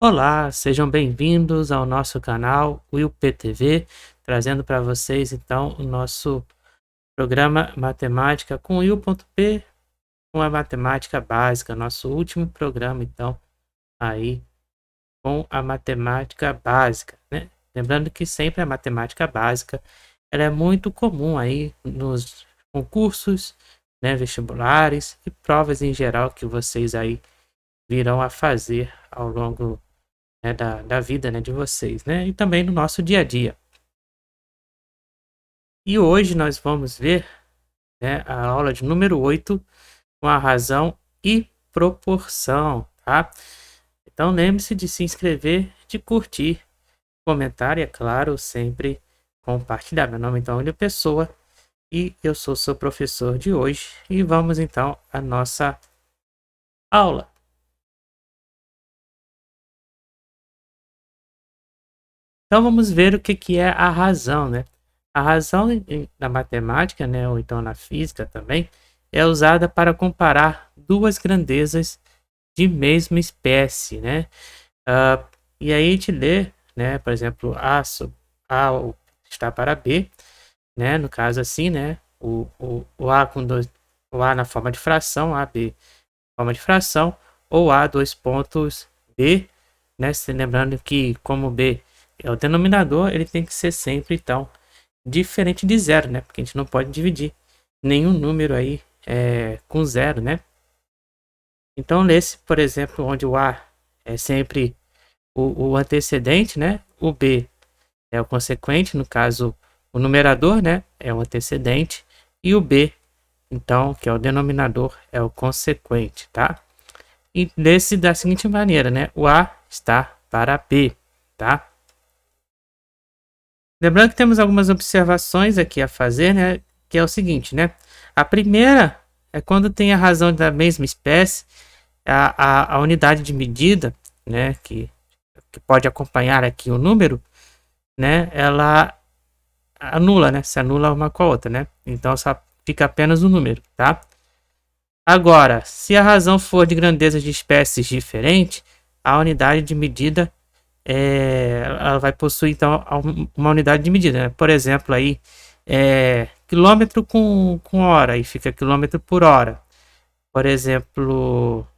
Olá, sejam bem-vindos ao nosso canal WillPTV, trazendo para vocês então o nosso programa Matemática com Will.P, com a matemática básica, nosso último programa então aí com a matemática básica, né? Lembrando que sempre a matemática básica ela é muito comum aí nos concursos, né, vestibulares e provas em geral que vocês aí virão a fazer ao longo, né, da vida, né, de vocês, né, e também no nosso dia a dia. E hoje nós vamos ver, né, a aula de número 8 com a razão e proporção, tá? Então lembre-se de se inscrever, de curtir, comentar e, é claro, sempre compartilhar. Meu nome então é William Pessoa e eu sou seu professor de hoje e vamos então à nossa aula. Então vamos ver o que é a razão, né? A razão na matemática, né, ou então na física também, é usada para comparar duas grandezas de mesma espécie, né? Ah, e aí a gente lê, né, por exemplo, A está para B, né? No caso assim, né? O A com dois, o A na forma de fração, AB forma de fração, ou A dois pontos B, né? Se lembrando que como B é o denominador, ele tem que ser sempre então diferente de zero, né? Porque a gente não pode dividir nenhum número aí com zero, né? Então, nesse, por exemplo, onde o A é sempre o antecedente, né? O B é o consequente, no caso, o numerador, né? É o antecedente. E o B, então, que é o denominador, é o consequente, tá? E nesse da seguinte maneira, né? O A está para B, tá? Lembrando que temos algumas observações aqui a fazer, né? Que é o seguinte, né? A primeira é quando tem a razão da mesma espécie, a unidade de medida, né? Que pode acompanhar aqui o número, né? Ela anula, né? Se anula uma com a outra, né? Então só fica apenas o número, tá? Agora, se a razão for de grandezas de espécies diferentes, a unidade de medida ela vai possuir então uma unidade de medida, né? Por exemplo, aí quilômetro com hora, aí fica quilômetro por hora. Por exemplo,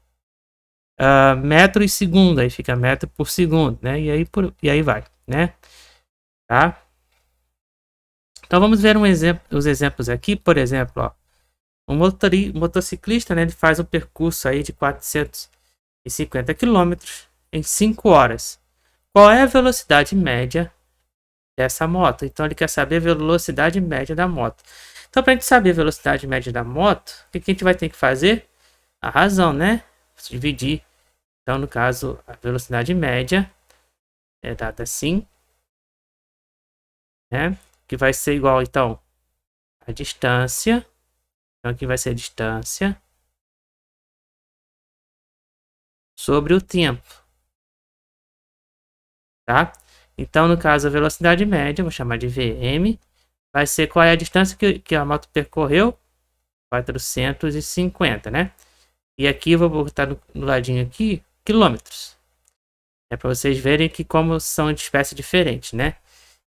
metro e segundo, aí fica metro por segundo, né? E aí vai, né? Tá? Então vamos ver os exemplos aqui, por exemplo, ó, motociclista, né, ele faz um percurso aí de 450 quilômetros em 5 horas. Qual é a velocidade média dessa moto? Então ele quer saber a velocidade média da moto. Então para a gente saber a velocidade média da moto, o que a gente vai ter que fazer? A razão, né? Dividir. Então no caso a velocidade média é dada assim, né? Que vai ser igual então a distância. Então aqui vai ser a distância sobre o tempo, tá? Então no caso a velocidade média, vou chamar de Vm, vai ser qual é a distância que a moto percorreu? 450, né? E aqui eu vou botar no ladinho aqui quilômetros. É para vocês verem que como são de espécies diferentes, né?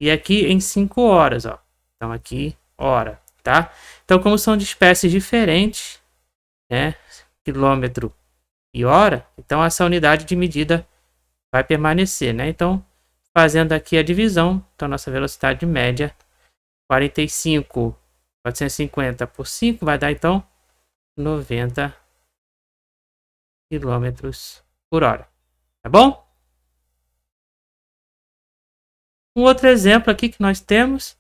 E aqui em 5 horas, ó. Então aqui hora, tá? Então como são de espécies diferentes, né? Quilômetro e hora, então essa unidade de medida vai permanecer, né? Então fazendo aqui a divisão, então nossa velocidade média 450 por 5 vai dar então 90 quilômetros por hora, tá bom? Um outro exemplo aqui que nós temos,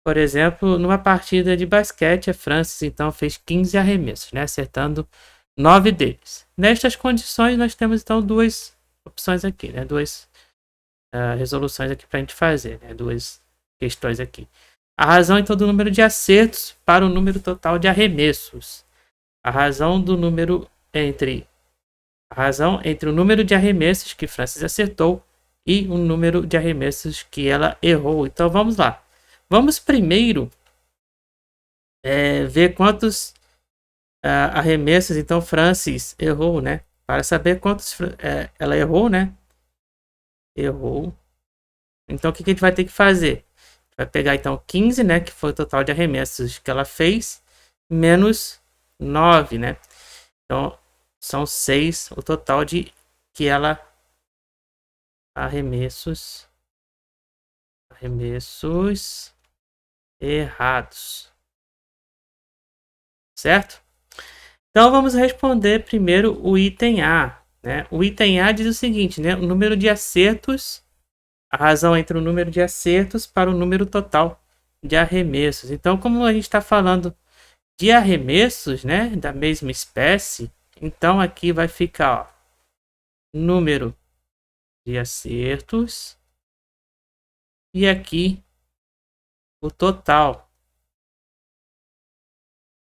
por exemplo, numa partida de basquete, a Francis então fez 15 arremessos, né, acertando 9 deles. Nestas condições, nós temos então duas opções aqui, né, duas resoluções aqui para a gente fazer, né, duas questões aqui. A razão então do número de acertos para o número total de arremessos. A razão do número entre a razão entre o número de arremessos que Francis acertou e o número de arremessos que ela errou. Então vamos lá. Vamos primeiro ver quantos arremessos então Francis errou, né? Para saber quantos ela errou, né? errou. Então, o que a gente vai ter que fazer? Vai pegar, então, 15, né? Que foi o total de arremessos que ela fez, menos 9, né? Então, são 6 o total de que ela... Arremessos errados. Certo? Então, vamos responder primeiro o item A, né? O item A diz o seguinte, né? O número de acertos... A razão entre o número de acertos para o número total de arremessos. Então, como a gente está falando de arremessos, né, da mesma espécie, então aqui vai ficar, ó, número de acertos e aqui o total,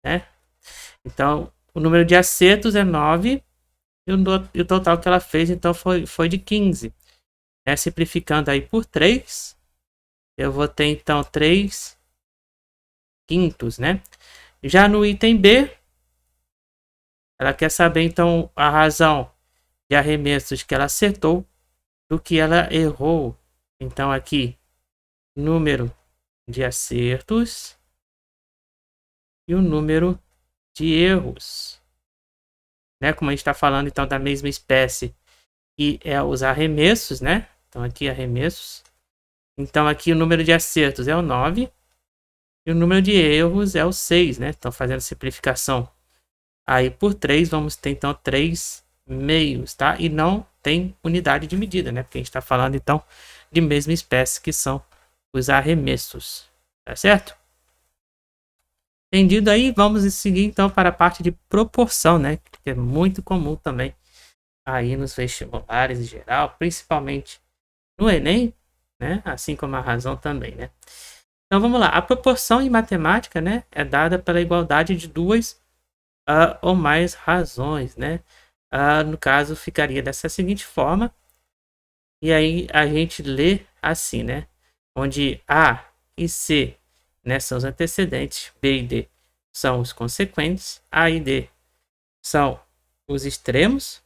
né? Então, o número de acertos é 9 e o total que ela fez então foi de 15. Né? Simplificando aí por 3, eu vou ter então 3 quintos, né? Já no item B, ela quer saber então a razão de arremessos que ela acertou do que ela errou. Então aqui, número de acertos e o número de erros. Né? Como a gente está falando então da mesma espécie, e é os arremessos, né? Então aqui arremessos. Então aqui o número de acertos é o 9 e o número de erros é o 6, né? Então fazendo simplificação aí por 3, vamos ter então 3 meios, tá? E não tem unidade de medida, né? Porque a gente está falando então de mesma espécie, que são os arremessos, tá certo? Entendido aí, vamos seguir então para a parte de proporção, né? Que é muito comum também aí nos vestibulares em geral, principalmente no Enem, né? Assim como a razão também, né? Então vamos lá. A proporção em matemática, né, é dada pela igualdade de duas ou mais razões, né? No caso, ficaria dessa seguinte forma. E aí a gente lê assim, né? Onde A e C, né, são os antecedentes, B e D são os consequentes, A e D são os extremos,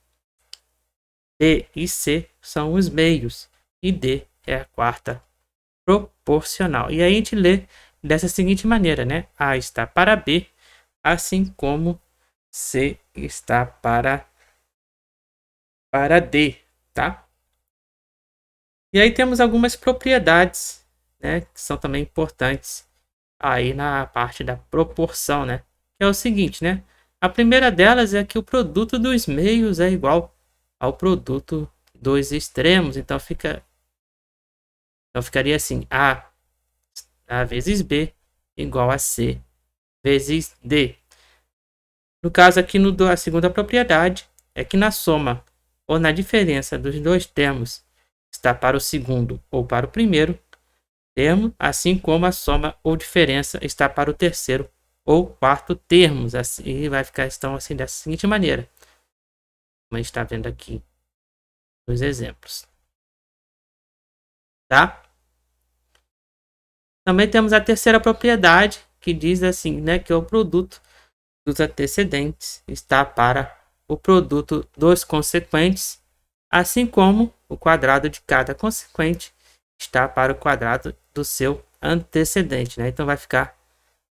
B e C são os meios e D é a quarta proporcional. E aí a gente lê dessa seguinte maneira, né? A está para B, assim como C está para D, tá? E aí temos algumas propriedades, né, que são também importantes aí na parte da proporção, né? Que é o seguinte, né? A primeira delas é que o produto dos meios é igual ao produto dos extremos, então ficaria assim: A vezes B igual a C vezes D. No caso aqui, a segunda propriedade é que na soma ou na diferença dos dois termos está para o segundo ou para o primeiro termo, assim como a soma ou diferença está para o terceiro ou quarto termos. Assim vai ficar então assim dessa seguinte maneira, como a gente está vendo aqui nos exemplos, tá? Também temos a terceira propriedade, que diz assim, né, que o produto dos antecedentes está para o produto dos consequentes, assim como o quadrado de cada consequente está para o quadrado do seu antecedente, né? Então vai ficar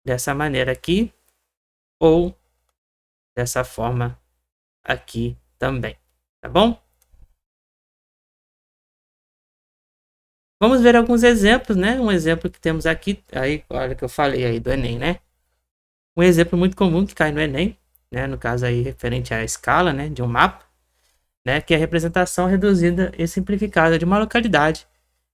dessa maneira aqui ou dessa forma aqui também, tá bom? Vamos ver alguns exemplos, né? Um exemplo que temos aqui, aí, olha que eu falei aí do Enem, né? Um exemplo muito comum que cai no Enem, né? No caso aí referente à escala, né? De um mapa, né? Que é a representação reduzida e simplificada de uma localidade.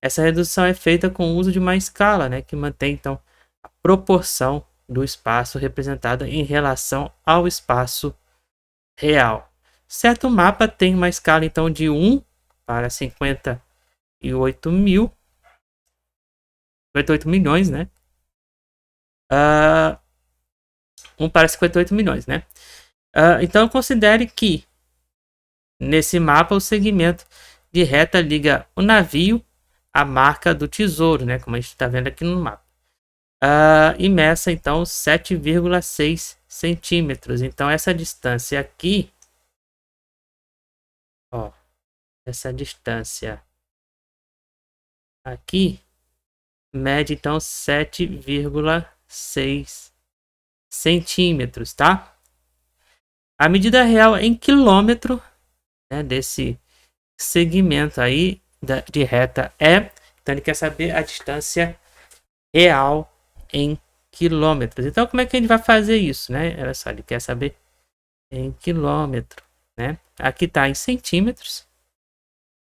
Essa redução é feita com o uso de uma escala, né? Que mantém então a proporção do espaço representado em relação ao espaço real. Certo mapa tem uma escala então de 1 para 58 mil, 58 milhões, né? 1 para 58 milhões, né? Então considere que nesse mapa o segmento de reta liga o navio à marca do tesouro, né? Como a gente está vendo aqui no mapa. E meça então 7,6 centímetros. Então essa distância aqui, ó, essa distância aqui mede então 7,6 centímetros, tá? A medida real em quilômetro, né, desse segmento aí de reta é, então ele quer saber a distância real em quilômetros. Então como é que a gente vai fazer isso, né? Olha só, ele quer saber em quilômetro, né? Aqui tá em centímetros,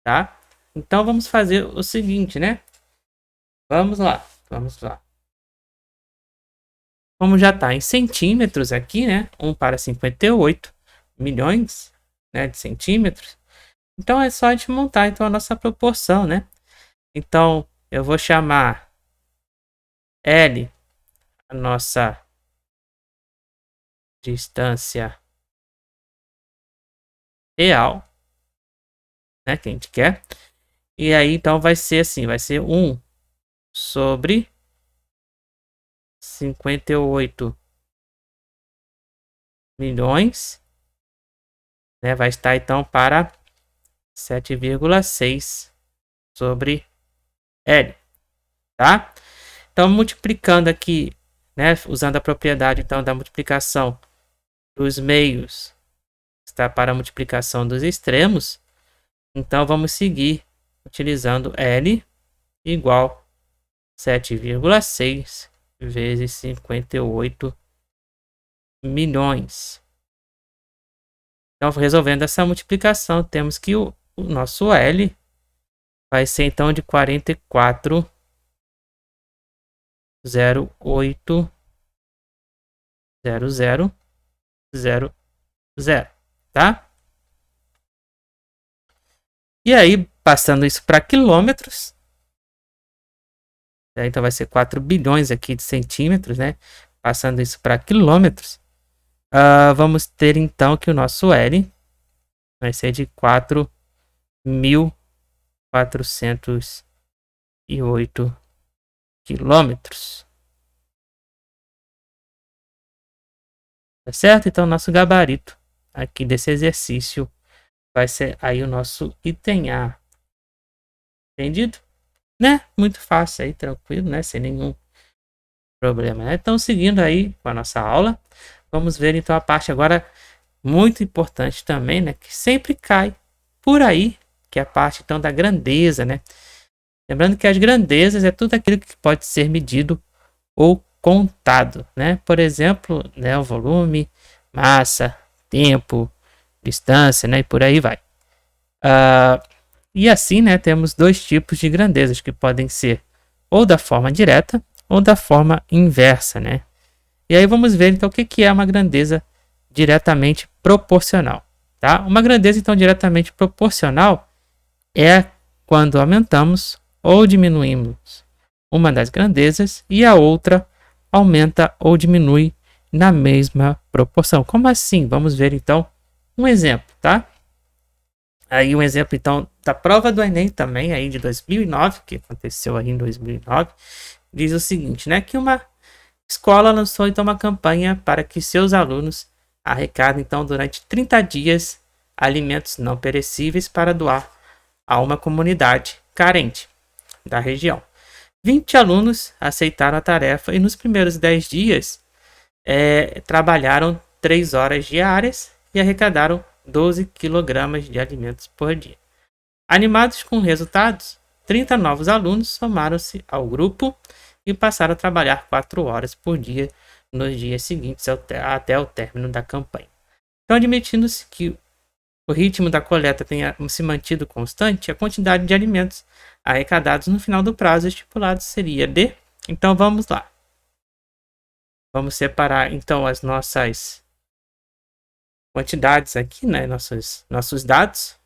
tá? Então vamos fazer o seguinte, né? Vamos lá, vamos lá. Como já está em centímetros aqui, né? 1 para 58 milhões, né, de centímetros. Então é só a gente montar então a nossa proporção, né? Então eu vou chamar L a nossa distância real, né, que a gente quer. E aí então vai ser assim, vai ser 1 sobre 58 milhões, né? Vai estar então para 7,6 sobre L, tá? Então, multiplicando aqui, né, usando a propriedade então da multiplicação dos meios, está para a multiplicação dos extremos. Então, vamos seguir utilizando L igual 7,6 vezes 58 milhões. Então, resolvendo essa multiplicação, temos que o nosso L vai ser então de 44,08000, tá? E aí, passando isso para quilômetros, né? Então vai ser 4 bilhões aqui de centímetros, né? Passando isso para quilômetros, vamos ter então que o nosso L vai ser de 4.408 quilômetros. Tá certo? Então, nosso gabarito aqui desse exercício vai ser aí o nosso item A. Entendido? Né? Muito fácil aí, tranquilo, né? Sem nenhum problema, né? Então, seguindo aí com a nossa aula, vamos ver então a parte agora muito importante também, né? Que sempre cai por aí, que é a parte então da grandeza, né? Lembrando que as grandezas é tudo aquilo que pode ser medido ou contado, né? Por exemplo, né, o volume, massa, tempo, distância, né? E por aí vai. E assim, né, temos dois tipos de grandezas que podem ser ou da forma direta ou da forma inversa, né? E aí vamos ver então o que é uma grandeza diretamente proporcional, tá? Uma grandeza então diretamente proporcional é quando aumentamos ou diminuímos uma das grandezas e a outra aumenta ou diminui na mesma proporção. Como assim? Vamos ver então um exemplo, tá? Aí um exemplo então da prova do Enem também aí de 2009, que aconteceu aí em 2009, diz o seguinte, né, que uma escola lançou então uma campanha para que seus alunos arrecadem então durante 30 dias alimentos não perecíveis para doar a uma comunidade carente da região. 20 alunos aceitaram a tarefa e nos primeiros 10 dias trabalharam 3 horas diárias e arrecadaram 12 quilogramas de alimentos por dia. Animados com resultados, 30 novos alunos somaram-se ao grupo e passaram a trabalhar 4 horas por dia nos dias seguintes até o término da campanha. Então, admitindo-se que o ritmo da coleta tenha se mantido constante, a quantidade de alimentos arrecadados no final do prazo estipulado seria de... Então vamos lá. Vamos separar então as nossas quantidades aqui, né? Nossos dados.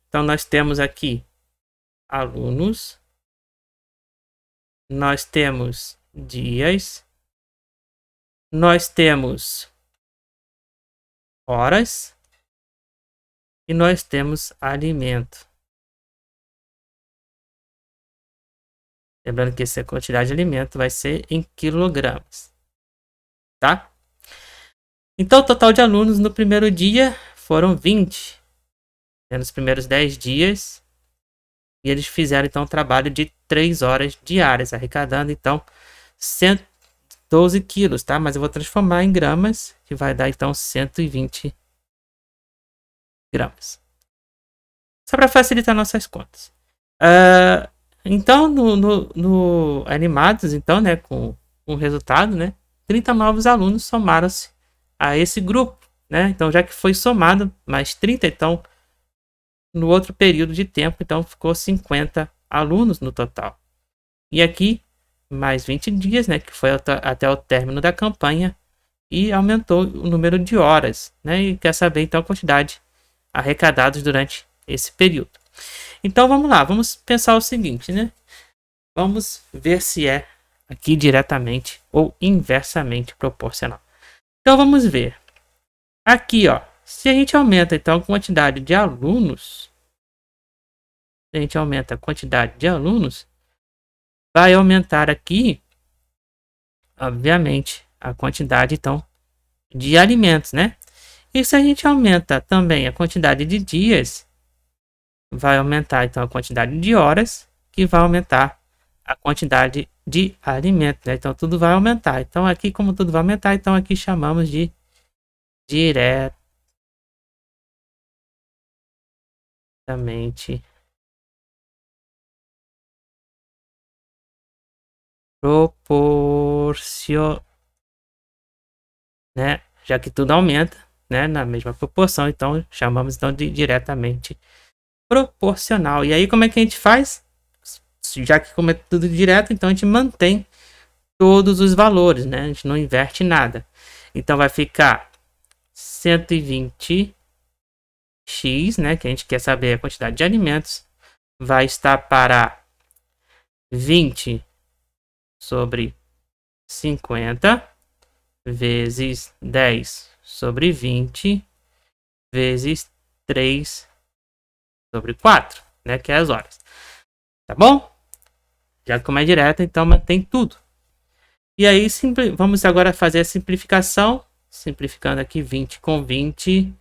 Então nós temos aqui alunos, nós temos dias, nós temos horas e nós temos alimento. Lembrando que essa quantidade de alimento vai ser em quilogramas, tá? Então, o total de alunos no primeiro dia foram 20. Nos primeiros 10 dias, E eles fizeram então um trabalho de 3 horas diárias, arrecadando então 112 quilos, tá? Mas eu vou transformar em gramas, que vai dar então 120 gramas. Só para facilitar nossas contas. Então, no Animados, então, né, com o resultado, né, 30 novos alunos somaram-se a esse grupo, né? Então, já que foi somado mais 30, então, no outro período de tempo, então, ficou 50 alunos no total. E aqui, mais 20 dias, né, que foi até o término da campanha, e aumentou o número de horas, né? E quer saber, então, a quantidade arrecadados durante esse período. Então vamos lá, vamos pensar o seguinte, né? Vamos ver se é aqui diretamente ou inversamente proporcional. Então vamos ver. Aqui, ó, se a gente aumenta então a quantidade de alunos, se a gente aumenta a quantidade de alunos, vai aumentar aqui, obviamente, a quantidade então de alimentos, né? E se a gente aumenta também a quantidade de dias, vai aumentar então a quantidade de horas, que vai aumentar a quantidade de alimento, né? Então tudo vai aumentar. Então aqui, como tudo vai aumentar, então aqui chamamos de diretamente proporcional, né? Já que tudo aumenta, né, na mesma proporção, então chamamos então de diretamente proporcional. E aí como é que a gente faz? Já que como é tudo direto, então a gente mantém todos os valores, né? A gente não inverte nada. Então vai ficar 120x, né? Que a gente quer saber a quantidade de alimentos. Vai estar para 20 sobre 50 vezes 10 sobre 20 vezes 3 sobre 4, né? Que é as horas. Tá bom? Já que como é direta, então mantém tudo. E aí, vamos agora fazer a simplificação. Simplificando aqui 20 com 20.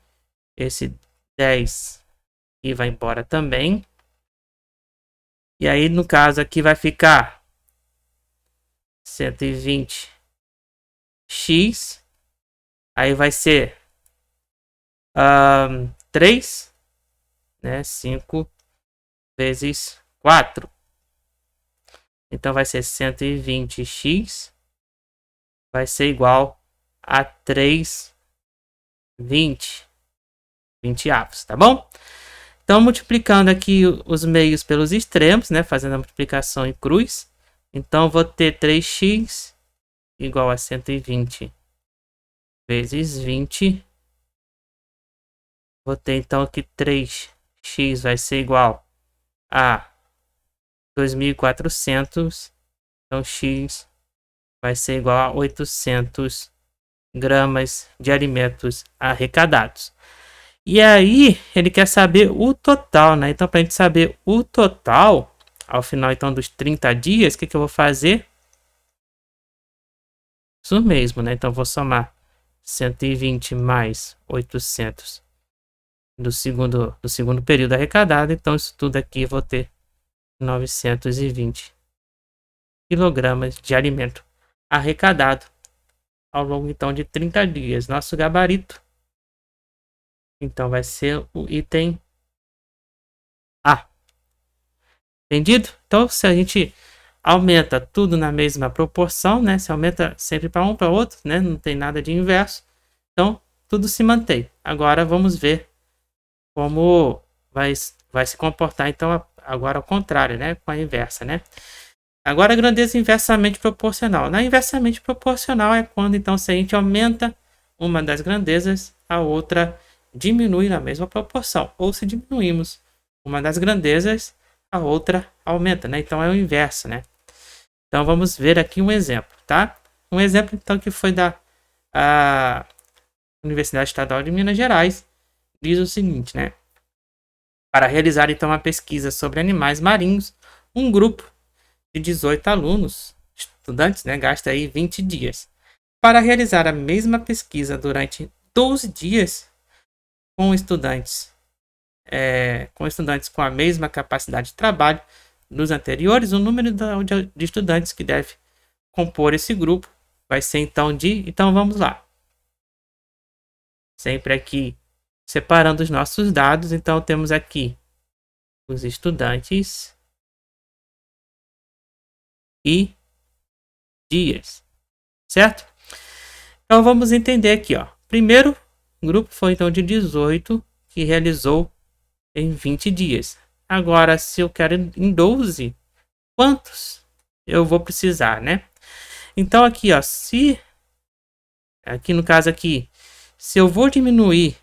Esse 10 e vai embora também. E aí, no caso aqui, vai ficar 120x. Aí vai ser 3, né? 5 vezes 4. Então vai ser 120x. Vai ser igual a 320. 20 avos, tá bom? Então, multiplicando aqui os meios pelos extremos, né? Fazendo a multiplicação em cruz. Então, vou ter 3x igual a 120 vezes 20. Vou ter, então, que 3x vai ser igual a 2.400. Então, x vai ser igual a 800 gramas de alimentos arrecadados. E aí, ele quer saber o total, né? Então, para a gente saber o total, ao final, então, dos 30 dias, o que eu vou fazer? Isso mesmo, né? Então, eu vou somar 120 mais 800 do segundo período arrecadado. Então, isso tudo aqui eu vou ter 920 quilogramas de alimento arrecadado ao longo, então, de 30 dias. Nosso gabarito, então, vai ser o item A. Entendido? Então, se a gente aumenta tudo na mesma proporção, né? Se aumenta sempre para um para outro, né? Não tem nada de inverso. Então, tudo se mantém. Agora, vamos ver como vai se comportar, então, agora ao contrário, né? Com a inversa, né? Agora, a grandeza inversamente proporcional. Na inversamente proporcional é quando, então, se a gente aumenta uma das grandezas, a outra diminui na mesma proporção. Ou se diminuímos uma das grandezas, a outra aumenta, né? Então, é o inverso, né? Então, vamos ver aqui um exemplo, tá? Um exemplo, então, que foi da Universidade Estadual de Minas Gerais, diz o seguinte, né? Para realizar, então, uma pesquisa sobre animais marinhos, um grupo de 18 alunos, estudantes, né, gasta aí 20 dias. Para realizar a mesma pesquisa durante 12 dias com estudantes com estudantes com a mesma capacidade de trabalho dos anteriores, o número de estudantes que deve compor esse grupo vai ser então de... Então vamos lá. Sempre aqui separando os nossos dados, então temos aqui os estudantes e dias, certo? Então vamos entender aqui, ó. Primeiro grupo foi então de 18 que realizou em 20 dias. Agora, se eu quero em 12, quantos eu vou precisar, né? Então aqui, ó, se aqui no caso aqui, se eu vou diminuir,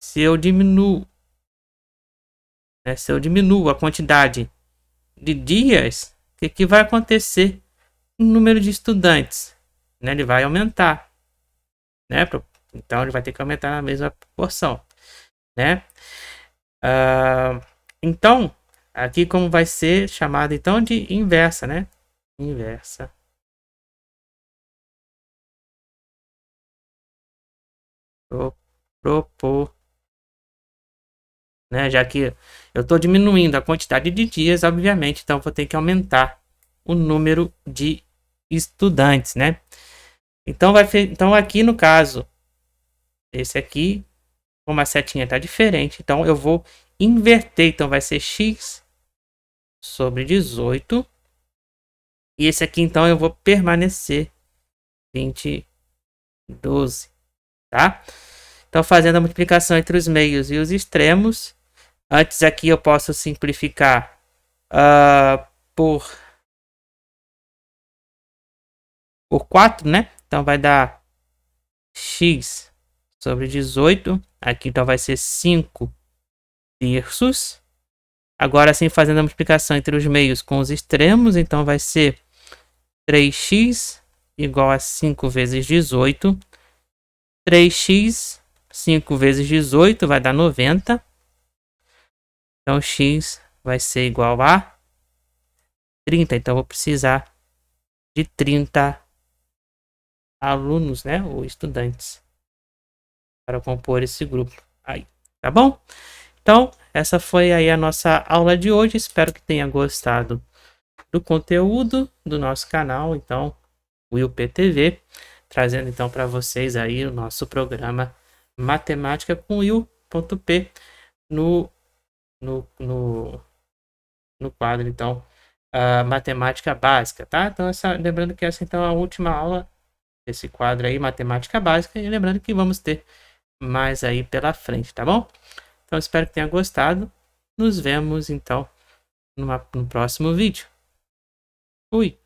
se eu diminuo, né, se eu diminuo a quantidade de dias, o que vai acontecer no número de estudantes? Né? Ele vai aumentar, né? Então ele vai ter que aumentar na mesma proporção, né? Então aqui como vai ser chamado então de inversa, né? Inversa. Propor, né? Já que eu estou diminuindo a quantidade de dias, obviamente, então vou ter que aumentar o número de estudantes, né? Então então aqui no caso, esse aqui, como a setinha está diferente, então eu vou inverter, então vai ser x sobre 18. E esse aqui então eu vou permanecer 20, 12, tá? Então fazendo a multiplicação entre os meios e os extremos, antes aqui eu posso simplificar por 4, né? Então vai dar x sobre 18. Aqui então vai ser 5 terços. Agora sim, fazendo a multiplicação entre os meios com os extremos, então vai ser 3x igual a 5 vezes 18. 3x, 5 vezes 18 vai dar 90. Então x vai ser igual a 30. Então eu vou precisar de 30 alunos, né, ou estudantes, para compor esse grupo aí, tá bom? Então, essa foi aí a nossa aula de hoje. Espero que tenha gostado do conteúdo do nosso canal, então, Will PTV, trazendo então para vocês aí o nosso programa Matemática com Will.p no quadro, então, Matemática Básica, tá? Então, lembrando que essa então é a última aula desse quadro aí, Matemática Básica, e lembrando que vamos ter mais aí pela frente, tá bom? Então, espero que tenha gostado. Nos vemos, então, no próximo vídeo. Fui!